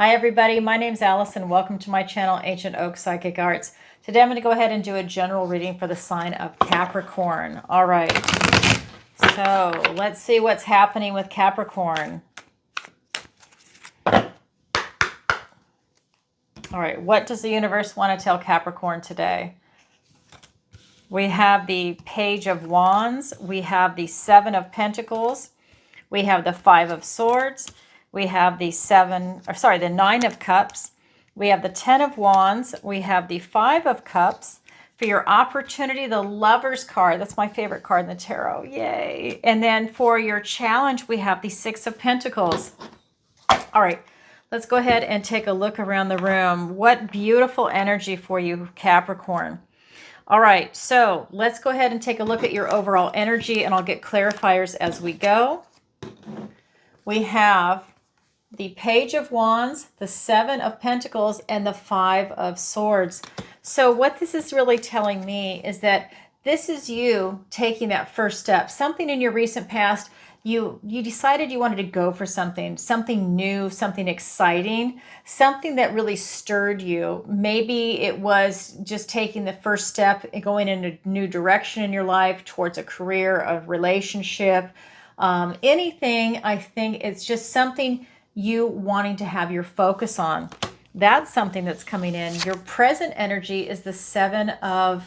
Hi everybody, my name's Alice and welcome to my channel, Ancient Oak Psychic Arts. Today I'm going to go ahead and do a general reading for the sign of Capricorn. All right, so let's see what's happening with Capricorn. All right, what does the universe want to tell Capricorn today? We have the Page of Wands, we have the Seven of Pentacles, we have the Five of Swords, we have the Nine of Cups, we have the Ten of Wands, we have the Five of Cups. For your opportunity, the Lover's card. That's my favorite card in the tarot. Yay. And then for your challenge, we have the Six of Pentacles. All right, let's go ahead and take a look around the room. What beautiful energy for you, Capricorn. All right, so let's go ahead and take a look at your overall energy, and I'll get clarifiers as we go. We have the Page of Wands, the Seven of Pentacles, and the Five of Swords. So what this is really telling me is that this is you taking that first step. Something in your recent past, you decided you wanted to go for something new, something exciting, something that really stirred you. Maybe it was just taking the first step and going in a new direction in your life towards a career, a relationship, anything. I think it's just something you wanting to have your focus on. That's something that's coming in. Your present energy is the Seven of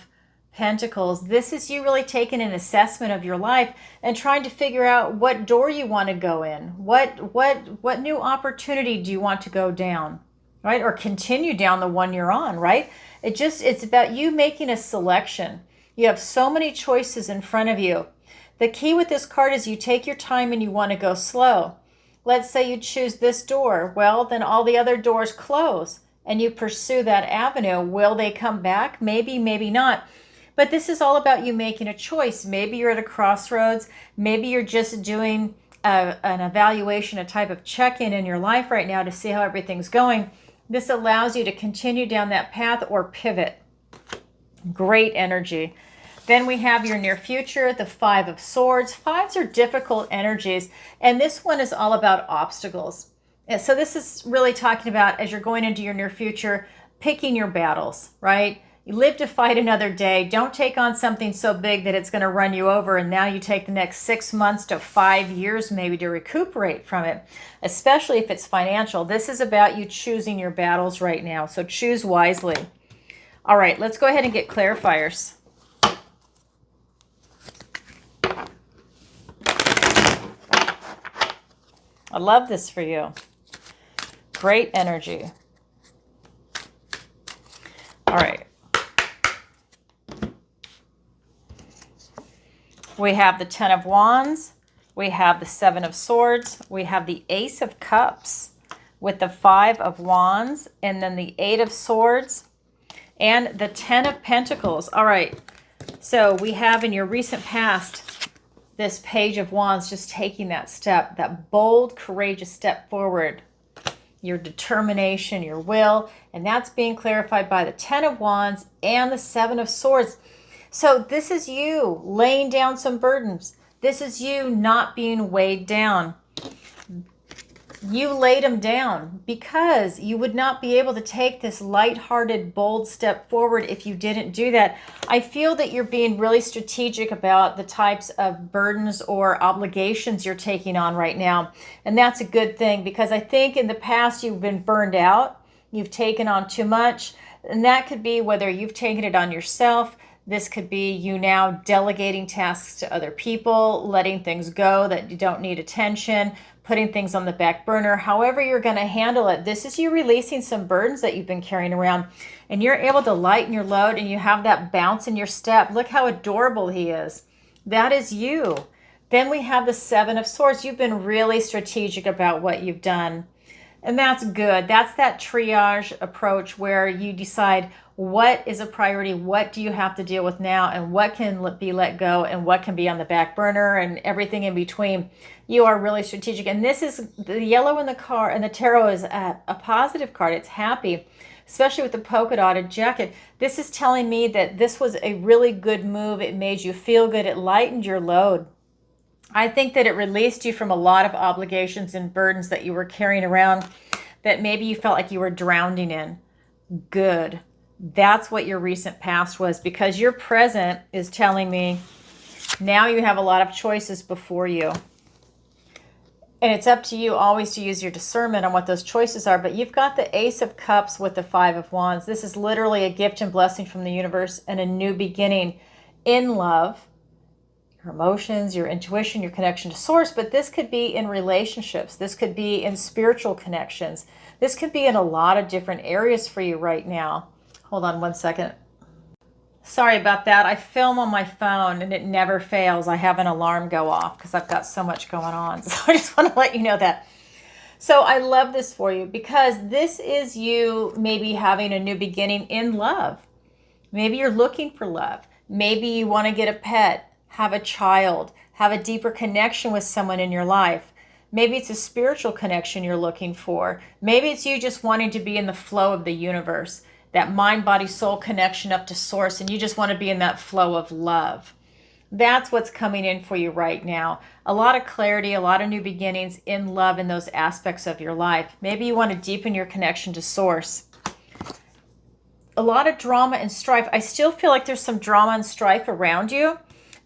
Pentacles. This is you really taking an assessment of your life and trying to figure out what door you want to go in. What new opportunity do you want to go down, right? Or continue down the one you're on, right? It's about you making a selection. You have so many choices in front of you. The key with this card is you take your time and you want to go slow. Let's say you choose this door. Well, then all the other doors close and you pursue that avenue. Will they come back? Maybe, maybe not. But this is all about you making a choice. Maybe you're at a crossroads. Maybe you're just doing an evaluation, a type of check-in in your life right now to see how everything's going. This allows you to continue down that path or pivot. Great energy. Then we have your near future, the Five of Swords. Fives are difficult energies, and this one is all about obstacles. And so this is really talking about, as you're going into your near future, picking your battles, right? You live to fight another day. Don't take on something so big that it's going to run you over, and now you take the next 6 months to 5 years maybe to recuperate from it, especially if it's financial. This is about you choosing your battles right now, so choose wisely. All right, let's go ahead and get clarifiers. I love this for you. Great energy. All right. We have the Ten of Wands. We have the Seven of Swords. We have the Ace of Cups with the Five of Wands, and then the Eight of Swords and the Ten of Pentacles. All right. So we have in your recent past this Page of Wands, just taking that step, that bold, courageous step forward, your determination, your will, and that's being clarified by the Ten of Wands and the Seven of Swords. So this is you laying down some burdens. This is you not being weighed down. You laid them down because you would not be able to take this lighthearted, bold step forward if you didn't do that. I feel that you're being really strategic about the types of burdens or obligations you're taking on right now. And that's a good thing, because I think in the past you've been burned out. You've taken on too much. And that could be whether you've taken it on yourself. This could be you now delegating tasks to other people, letting things go that you don't need attention, putting things on the back burner. However you're going to handle it, this is you releasing some burdens that you've been carrying around, and you're able to lighten your load, and you have that bounce in your step. Look how adorable he is. That is you. Then we have the Seven of Swords. You've been really strategic about what you've done, and that's good. That's that triage approach where you decide what is a priority, what do you have to deal with now, and what can be let go, and what can be on the back burner, and everything in between. You are really strategic. And this is the yellow in the card, and the tarot is a positive card. It's happy, especially with the polka dotted jacket. This is telling me that this was a really good move. It made you feel good. It lightened your load. I think that it released you from a lot of obligations and burdens that you were carrying around. that maybe you felt like you were drowning in. Good. That's what your recent past was, because your present is telling me now you have a lot of choices before you. And it's up to you always to use your discernment on what those choices are. But you've got the Ace of Cups with the Five of Wands. This is literally a gift and blessing from the universe and a new beginning in love, your emotions, your intuition, your connection to source. But this could be in relationships. This could be in spiritual connections. This could be in a lot of different areas for you right now. Hold on one second. Sorry about that. I film on my phone and it never fails. I have an alarm go off because I've got so much going on. So I just want to let you know that. So I love this for you because this is you maybe having a new beginning in love. Maybe you're looking for love. Maybe you want to get a pet, have a child, have a deeper connection with someone in your life. Maybe it's a spiritual connection you're looking for. Maybe it's you just wanting to be in the flow of the universe, that mind, body, soul connection up to source, and you just want to be in that flow of love. That's what's coming in for you right now. A lot of clarity, a lot of new beginnings in love in those aspects of your life. Maybe you want to deepen your connection to source. A lot of drama and strife. I still feel like there's some drama and strife around you,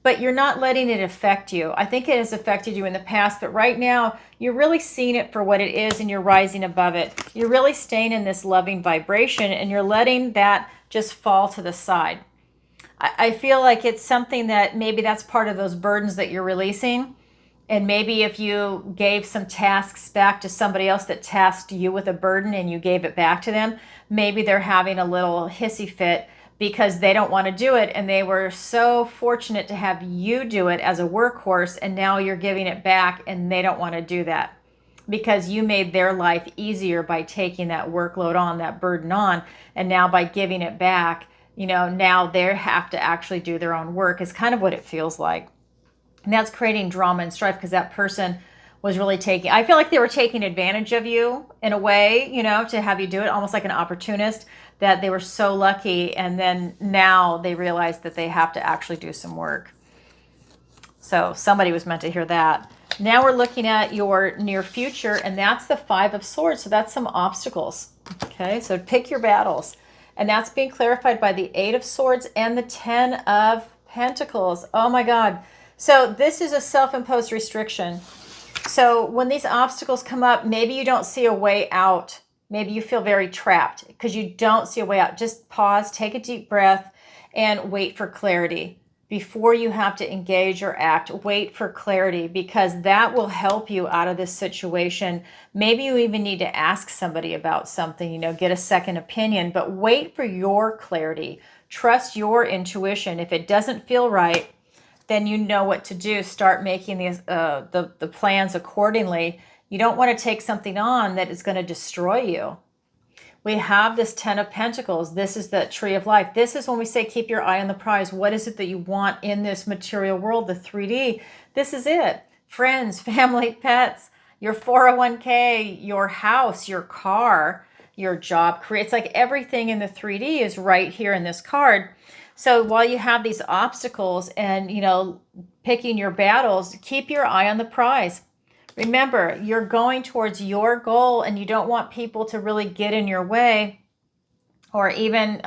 but you're not letting it affect you. I think it has affected you in the past, but right now you're really seeing it for what it is and you're rising above it. You're really staying in this loving vibration and you're letting that just fall to the side. I feel like it's something that maybe that's part of those burdens that you're releasing. And maybe if you gave some tasks back to somebody else that tasked you with a burden and you gave it back to them, maybe they're having a little hissy fit because they don't want to do it, and they were so fortunate to have you do it as a workhorse, and now you're giving it back and they don't want to do that because you made their life easier by taking that workload on, that burden on, and now by giving it back, now they have to actually do their own work is kind of what it feels like. And that's creating drama and strife because that person was really I feel like they were taking advantage of you in a way, to have you do it, almost like an opportunist, that they were so lucky. And then now they realize that they have to actually do some work. So somebody was meant to hear that. Now we're looking at your near future, and that's the Five of Swords. So that's some obstacles. Okay, so pick your battles. And that's being clarified by the Eight of Swords and the Ten of Pentacles. Oh my God. So this is a self-imposed restriction. So when these obstacles come up, maybe you don't see a way out. Maybe you feel very trapped because you don't see a way out. Just pause, take a deep breath, and wait for clarity. Before you have to engage or act, wait for clarity because that will help you out of this situation. Maybe you even need to ask somebody about something, get a second opinion, but wait for your clarity. Trust your intuition. If it doesn't feel right, then you know what to do. Start making the plans accordingly. You don't want to take something on that is going to destroy you. We have this Ten of Pentacles. This is the Tree of Life. This is when we say keep your eye on the prize. What is it that you want in this material world, the 3D? This is it. Friends, family, pets, your 401k, your house, your car, your job. It's like everything in the 3D is right here in this card. So while you have these obstacles and, picking your battles, keep your eye on the prize. Remember, you're going towards your goal and you don't want people to really get in your way or even,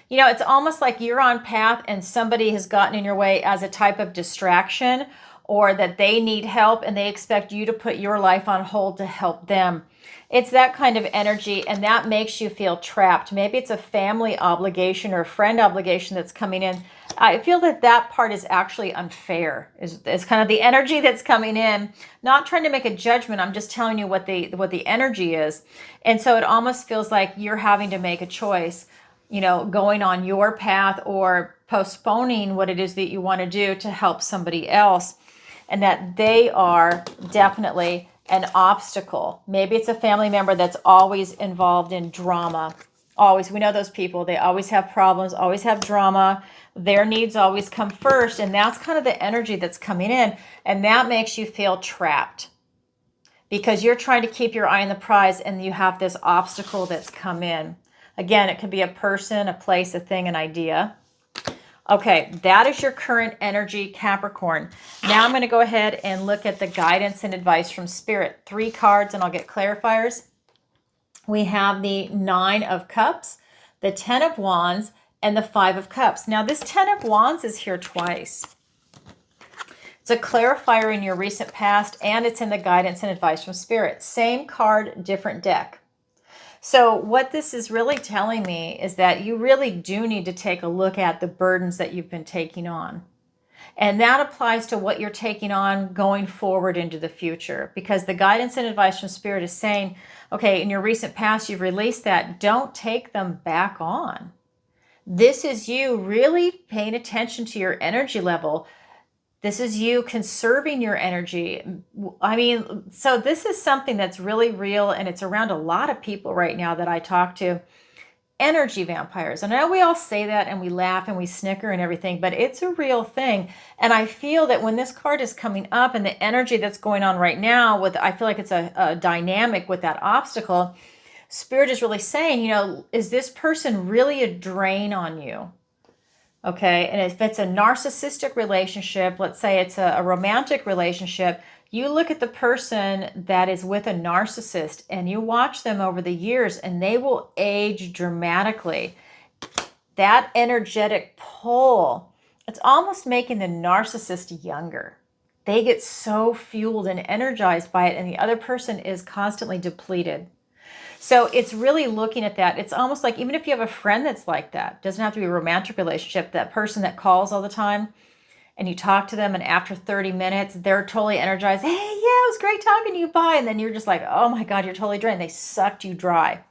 it's almost like you're on path and somebody has gotten in your way as a type of distraction or that they need help and they expect you to put your life on hold to help them. It's that kind of energy, and that makes you feel trapped. Maybe it's a family obligation or a friend obligation that's coming in. I feel that part is actually unfair. Is kind of the energy that's coming in. Not trying to make a judgment. I'm just telling you what the energy is. And so it almost feels like you're having to make a choice, going on your path or postponing what it is that you want to do to help somebody else. And that they are definitely an obstacle. Maybe it's a family member that's always involved in drama. Always. We know those people. They always have problems, always have drama. Their needs always come first. And that's kind of the energy that's coming in. And that makes you feel trapped because you're trying to keep your eye on the prize and you have this obstacle that's come in. Again, it could be a person, a place, a thing, an idea. Okay, that is your current energy, Capricorn. Now I'm going to go ahead and look at the guidance and advice from Spirit. 3 cards and I'll get clarifiers. We have the 9 of Cups, the 10 of Wands, and the 5 of Cups. Now, this 10 of Wands is here twice. It's a clarifier in your recent past, and it's in the guidance and advice from Spirit. Same card, different deck. So what this is really telling me is that you really do need to take a look at the burdens that you've been taking on. And that applies to what you're taking on going forward into the future, because the guidance and advice from Spirit is saying, okay, in your recent past, you've released that. Don't take them back on. This is you really paying attention to your energy level. This is you conserving your energy. I mean, so this is something that's really real, and it's around a lot of people right now that I talk to. Energy vampires. I know we all say that and we laugh and we snicker and everything, but it's a real thing. And I feel that when this card is coming up and the energy that's going on right now, I feel like it's a dynamic with that obstacle. Spirit is really saying, you know, is this person really a drain on you? Okay, and if it's a narcissistic relationship, let's say it's a romantic relationship, you look at the person that is with a narcissist and you watch them over the years and they will age dramatically. That energetic pull, it's almost making the narcissist younger. They get so fueled and energized by it, and the other person is constantly depleted. So it's really looking at that. It's almost like, even if you have a friend that's like that, doesn't have to be a romantic relationship, that person that calls all the time, and you talk to them, and after 30 minutes, they're totally energized. Hey, yeah, it was great talking to you, bye. And then you're just like, oh my God, you're totally drained. They sucked you dry.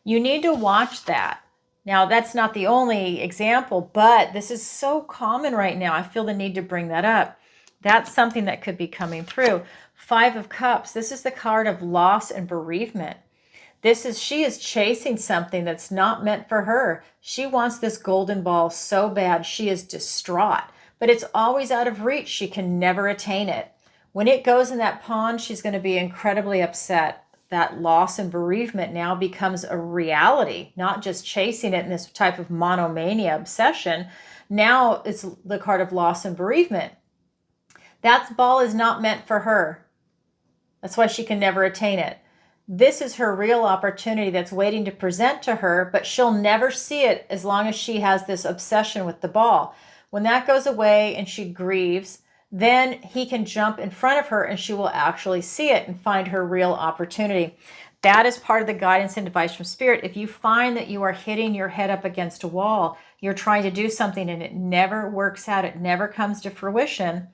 You need to watch that. Now, that's not the only example, but this is so common right now. I feel the need to bring that up. That's something that could be coming through. 5 of Cups. This is the card of loss and bereavement. She is chasing something that's not meant for her. She wants this golden ball so bad. She is distraught, but it's always out of reach. She can never attain it. When it goes in that pond, she's going to be incredibly upset. That loss and bereavement now becomes a reality, not just chasing it in this type of monomania obsession. Now it's the card of loss and bereavement. That ball is not meant for her. That's why she can never attain it. This is her real opportunity that's waiting to present to her, but she'll never see it as long as she has this obsession with the ball. When that goes away and she grieves, then he can jump in front of her and she will actually see it and find her real opportunity. That is part of the guidance and advice from Spirit. If you find that you are hitting your head up against a wall, you're trying to do something and it never works out, it never comes to fruition.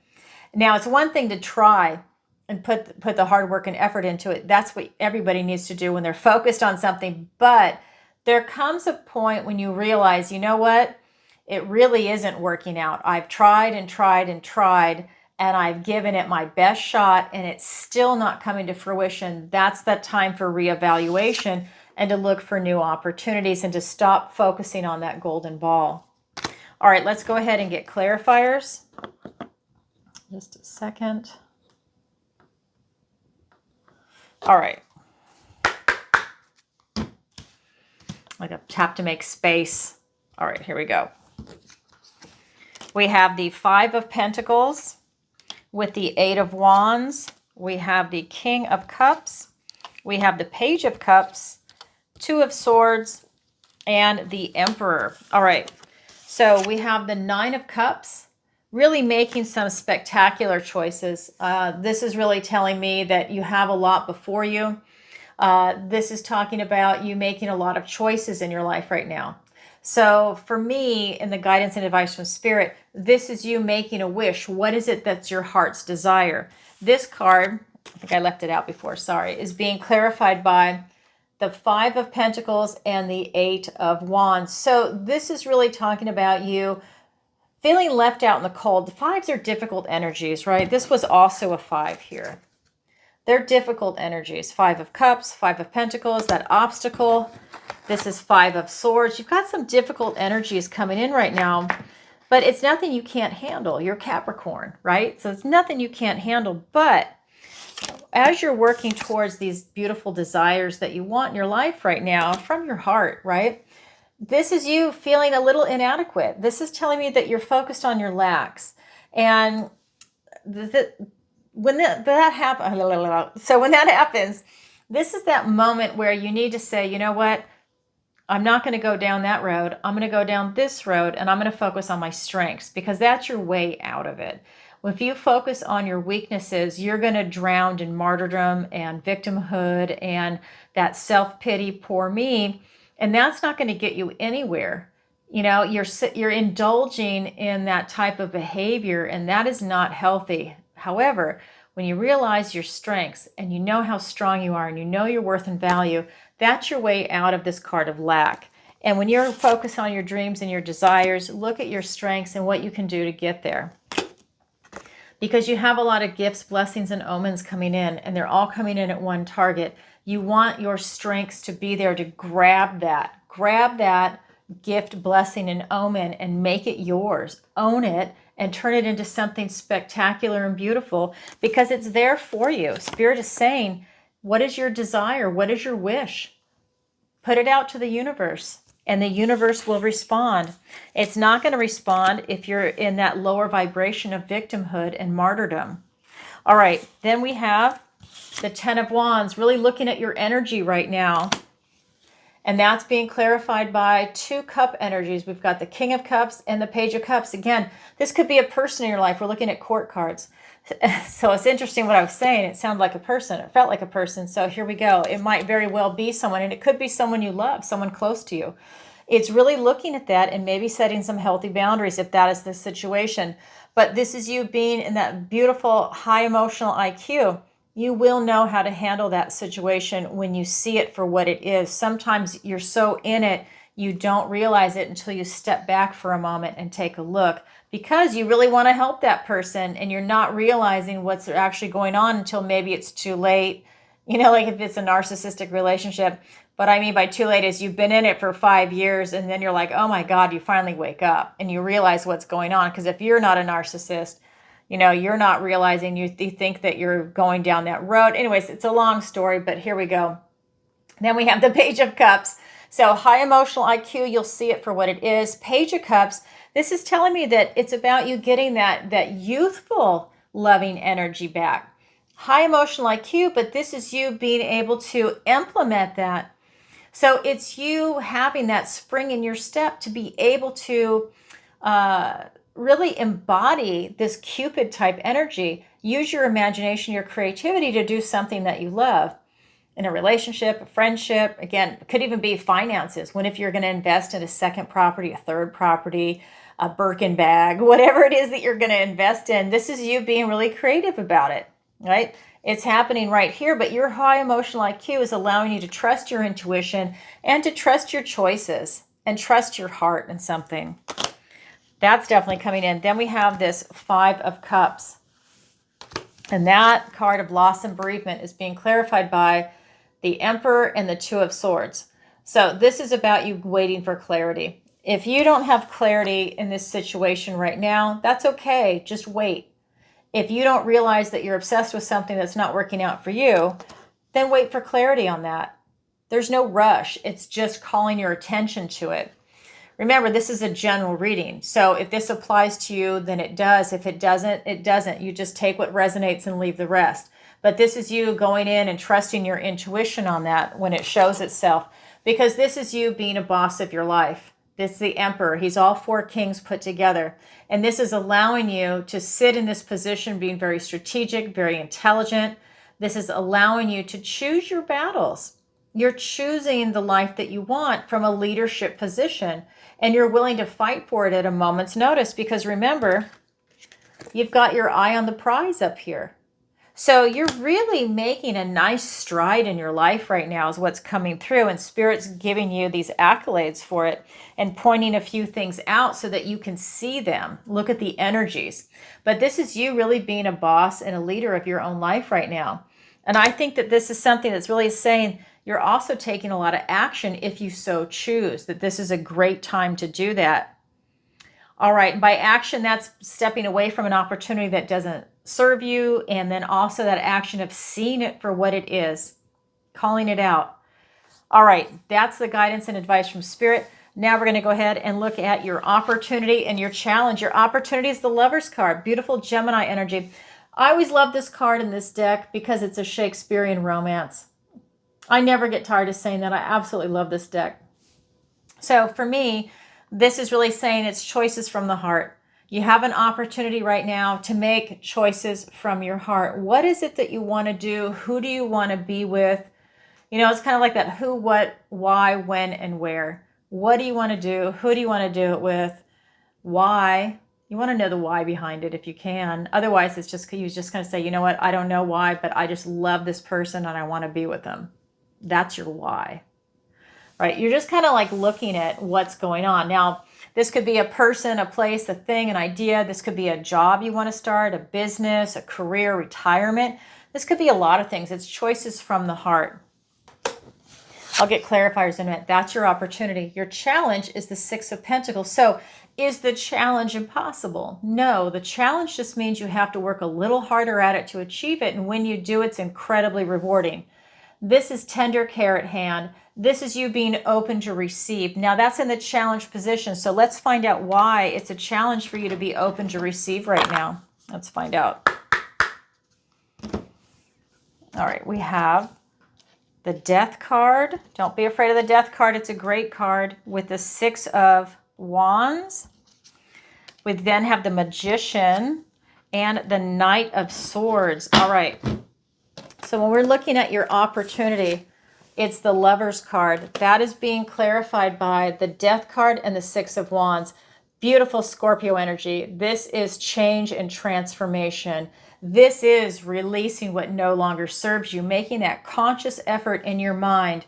Now, it's one thing to try and put the hard work and effort into it. That's what everybody needs to do when they're focused on something. But there comes a point when you realize, you know what? It really isn't working out. I've tried and tried and tried, and I've given it my best shot, and it's still not coming to fruition. That's that time for reevaluation and to look for new opportunities and to stop focusing on that golden ball. All right, let's go ahead and get clarifiers. Just a second. All right. I have to make space. All right, here we go. We have the 5 of Pentacles with the 8 of Wands. We have the King of Cups. We have the Page of Cups, 2 of Swords, and the Emperor. All right, so we have the 9 of Cups, really making some spectacular choices. This is really telling me that you have a lot before you. This is talking about you making a lot of choices in your life right now. So for me, in the guidance and advice from Spirit, this is you making a wish. What is it that's your heart's desire? This card, I think I left it out before, sorry, is being clarified by the 5 of Pentacles and the 8 of Wands. So this is really talking about you feeling left out in the cold. The 5s are difficult energies, right? This was also a 5 here. They're difficult energies. 5 of Cups, 5 of Pentacles, that obstacle. This is 5 of Swords. You've got some difficult energies coming in right now, but it's nothing you can't handle. You're Capricorn, right? So it's nothing you can't handle. But as you're working towards these beautiful desires that you want in your life right now from your heart, right? This is you feeling a little inadequate. This is telling me that you're focused on your lacks. And when that happens, This is that moment where you need to say, you know what? I'm not going to go down that road. I'm going to go down this road, and I'm going to focus on my strengths, because that's your way out of it. If you focus on your weaknesses, you're going to drown in martyrdom and victimhood and that self-pity, poor me, and that's not going to get you anywhere. You know, you're indulging in that type of behavior, and that is not healthy. However, when you realize your strengths and you know how strong you are and you know your worth and value, that's your way out of this card of lack. And when you're focused on your dreams and your desires, look at your strengths and what you can do to get there. Because you have a lot of gifts, blessings, and omens coming in, and they're all coming in at one target. You want your strengths to be there to grab that gift, blessing, and omen and make it yours. Own it and turn it into something spectacular and beautiful, because it's there for you. Spirit is saying, what is your desire? What is your wish? Put it out to the universe, and the universe will respond. It's not going to respond if you're in that lower vibration of victimhood and martyrdom. All right, then we have the Ten of Wands, really looking at your energy right now. And that's being clarified by two cup energies. We've got the King of Cups and the Page of Cups. Again, this could be a person in your life. We're looking at court cards. So it's interesting what I was saying. It sounded like a person. It felt like a person. So here we go. It might very well be someone, and it could be someone you love, someone close to you. It's really looking at that and maybe setting some healthy boundaries if that is the situation. But this is you being in that beautiful high emotional IQ. You will know how to handle that situation when you see it for what it is. Sometimes you're so in it, you don't realize it until you step back for a moment and take a look, because you really want to help that person and you're not realizing what's actually going on until maybe it's too late. You know, like if it's a narcissistic relationship. What I mean by too late is you've been in it for 5 years and then you're like, oh my God, you finally wake up and you realize what's going on. Because if you're not a narcissist, you know, you're not realizing, you think that you're going down that road. Anyways, it's a long story, but here we go. Then we have the Page of Cups. So high emotional IQ, you'll see it for what it is. Page of Cups, this is telling me that it's about you getting that youthful, loving energy back. High emotional IQ, but this is you being able to implement that. So it's you having that spring in your step to be able to really embody this Cupid type energy. Use your imagination, your creativity to do something that you love in a relationship, a friendship. Again, it could even be finances. What if you're going to invest in a second property, a third property, a Birkin bag, whatever it is that you're going to invest in? This is you being really creative about it, right? It's happening right here, but your high emotional IQ is allowing you to trust your intuition and to trust your choices and trust your heart in something. That's definitely coming in. Then we have this Five of Cups. And that card of loss and bereavement is being clarified by the Emperor and the Two of Swords. So this is about you waiting for clarity. If you don't have clarity in this situation right now, that's okay. Just wait. If you don't realize that you're obsessed with something that's not working out for you, then wait for clarity on that. There's no rush. It's just calling your attention to it. Remember, this is a general reading. So if this applies to you, then it does. If it doesn't, it doesn't. You just take what resonates and leave the rest. But this is you going in and trusting your intuition on that when it shows itself. Because this is you being a boss of your life. This is the Emperor. He's all four kings put together. And this is allowing you to sit in this position, being very strategic, very intelligent. This is allowing you to choose your battles. You're choosing the life that you want from a leadership position. And you're willing to fight for it at a moment's notice. Because remember, you've got your eye on the prize up here. So you're really making a nice stride in your life right now is what's coming through. And Spirit's giving you these accolades for it and pointing a few things out so that you can see them. Look at the energies. But this is you really being a boss and a leader of your own life right now. And I think that this is something that's really saying you're also taking a lot of action if you so choose, that this is a great time to do that. All right, by action, that's stepping away from an opportunity that doesn't serve you, and then also that action of seeing it for what it is, calling it out. All right, that's the guidance and advice from Spirit. Now we're going to go ahead and look at your opportunity and your challenge. Your opportunity is the Lover's card, beautiful Gemini energy. I always love this card in this deck because it's a Shakespearean romance. I never get tired of saying that. I absolutely love this deck. So for me, this is really saying it's choices from the heart. You have an opportunity right now to make choices from your heart. What is it that you want to do? Who do you want to be with? You know, it's kind of like that who, what, why, when, and where. What do you want to do? Who do you want to do it with? Why? You want to know the why behind it if you can. Otherwise, it's just, you just kind of say, you know what? I don't know why, but I just love this person and I want to be with them. That's your why, right? You're just kind of like looking at what's going on. Now, this could be a person, a place, a thing, an idea. This could be a job you want to start, a business, a career, retirement. This could be a lot of things. It's choices from the heart. I'll get clarifiers in a minute. That's your opportunity. Your challenge is the Six of Pentacles. So is the challenge impossible? No, the challenge just means you have to work a little harder at it to achieve it. And when you do, it's incredibly rewarding. This is tender care at hand. This is you being open to receive. Now that's in the challenge position. So let's find out why it's a challenge for you to be open to receive right now. Let's find out. All right, we have the Death card. Don't be afraid of the Death card. It's a great card with the Six of Wands. We then have the Magician and the Knight of Swords. All right. So when we're looking at your opportunity, it's the Lover's card. That is being clarified by the Death card and the Six of Wands. Beautiful Scorpio energy. This is change and transformation. This is releasing what no longer serves you, making that conscious effort in your mind.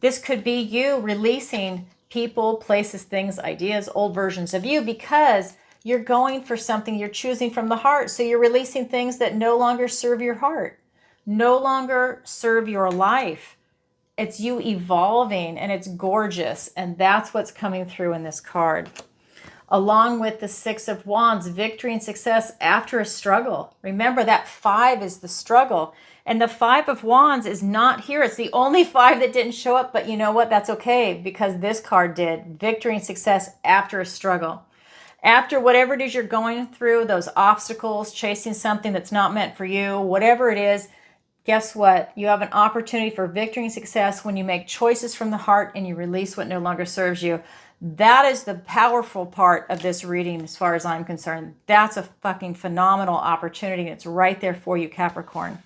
This could be you releasing people, places, things, ideas, old versions of you, because you're going for something, you're choosing from the heart. So you're releasing things that no longer serve your heart, no longer serve your life. It's you evolving, and it's gorgeous. And that's what's coming through in this card. Along with the Six of Wands, victory and success after a struggle. Remember that 5 is the struggle. And the Five of Wands is not here. It's the only 5 that didn't show up. But you know what? That's okay, because this card did. Victory and success after a struggle. After whatever it is you're going through, those obstacles, chasing something that's not meant for you, whatever it is, guess what? You have an opportunity for victory and success when you make choices from the heart and you release what no longer serves you. That is the powerful part of this reading as far as I'm concerned. That's a fucking phenomenal opportunity. And it's right there for you, Capricorn.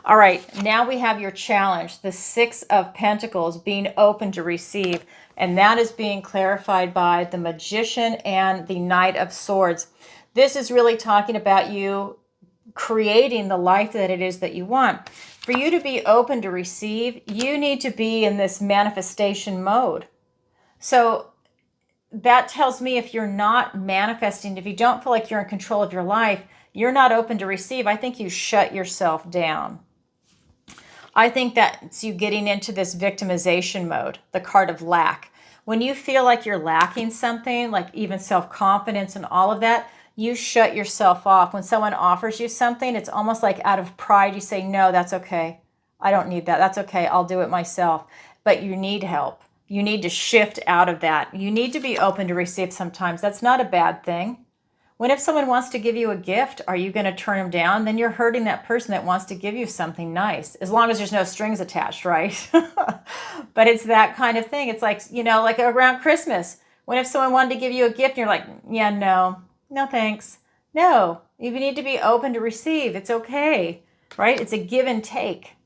All right, now we have your challenge, the Six of Pentacles, being open to receive. And that is being clarified by the Magician and the Knight of Swords. This is really talking about you creating the life that it is that you want. For you to be open to receive, you need to be in this manifestation mode. So that tells me if you're not manifesting, if you don't feel like you're in control of your life, you're not open to receive. I think you shut yourself down. I think that's you getting into this victimization mode, the card of lack. When you feel like you're lacking something, like even self-confidence and all of that, you shut yourself off. When someone offers you something, it's almost like out of pride, you say, no, that's okay. I don't need that. That's okay. I'll do it myself. But you need help. You need to shift out of that. You need to be open to receive sometimes. That's not a bad thing. When if someone wants to give you a gift, are you going to turn them down? Then you're hurting that person that wants to give you something nice, as long as there's no strings attached, right? But it's that kind of thing. It's like, you know, like around Christmas, when if someone wanted to give you a gift and you're like, yeah, no thanks. No, you need to be open to receive. It's okay, right? It's a give and take.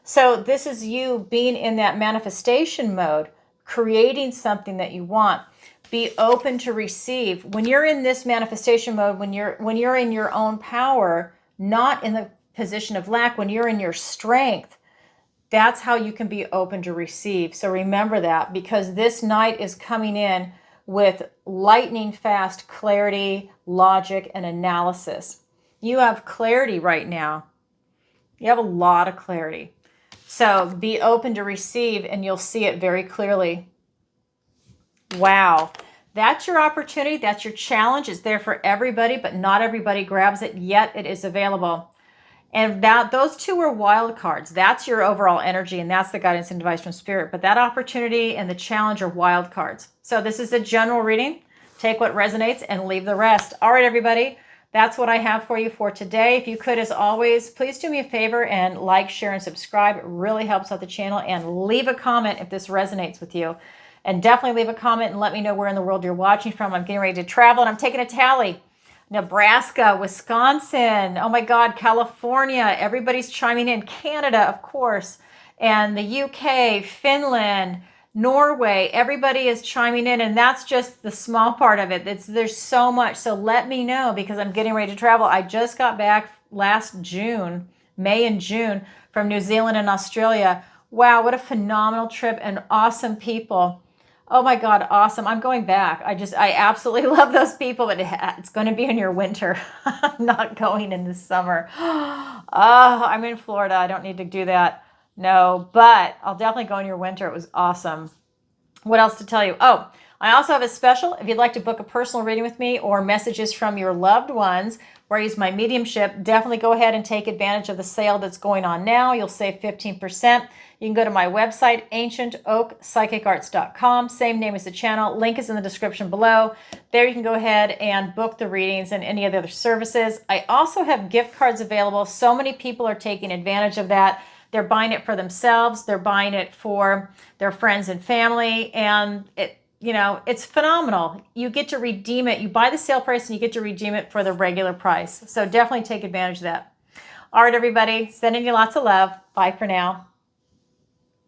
So this is you being in that manifestation mode, creating something that you want. Be open to receive. When you're in this manifestation mode, when you're in your own power, not in the position of lack, when you're in your strength, that's how you can be open to receive. So remember that, because this night is coming in with lightning fast clarity, logic, and analysis. You have clarity right now. You have a lot of clarity. So be open to receive, and you'll see it very clearly. Wow. That's your opportunity. That's your challenge. It's there for everybody, but not everybody grabs it, yet it is available. And that those two are wild cards. That's your overall energy, and that's the guidance and advice from Spirit. But that opportunity and the challenge are wild cards. So this is a general reading. Take what resonates and leave the rest. All right, everybody. That's what I have for you for today. If you could, as always, please do me a favor and like, share, and subscribe. It really helps out the channel. And leave a comment if this resonates with you. And definitely leave a comment and let me know where in the world you're watching from. I'm getting ready to travel, and I'm taking a tally. Nebraska, Wisconsin, oh my God, California, everybody's chiming in. Canada, of course, and the UK, Finland, Norway, everybody is chiming in, and that's just the small part of it. There's so much, so let me know because I'm getting ready to travel. I just got back last June, May and June, from New Zealand and Australia. Wow, what a phenomenal trip and awesome people. Oh my God, awesome. I'm going back. I absolutely love those people, but it's going to be in your winter. I'm not going in the summer. Oh, I'm in Florida. I don't need to do that. No, but I'll definitely go in your winter. It was awesome. What else to tell you? Oh, I also have a special. If you'd like to book a personal reading with me or messages from your loved ones where I use my mediumship, definitely go ahead and take advantage of the sale that's going on now. You'll save 15%. You can go to my website, ancientoakpsychicarts.com. Same name as the channel. Link is in the description below. There you can go ahead and book the readings and any of the other services. I also have gift cards available. So many people are taking advantage of that. They're buying it for themselves. They're buying it for their friends and family. And it's phenomenal. You get to redeem it. You buy the sale price and you get to redeem it for the regular price. So definitely take advantage of that. All right, everybody. Sending you lots of love. Bye for now.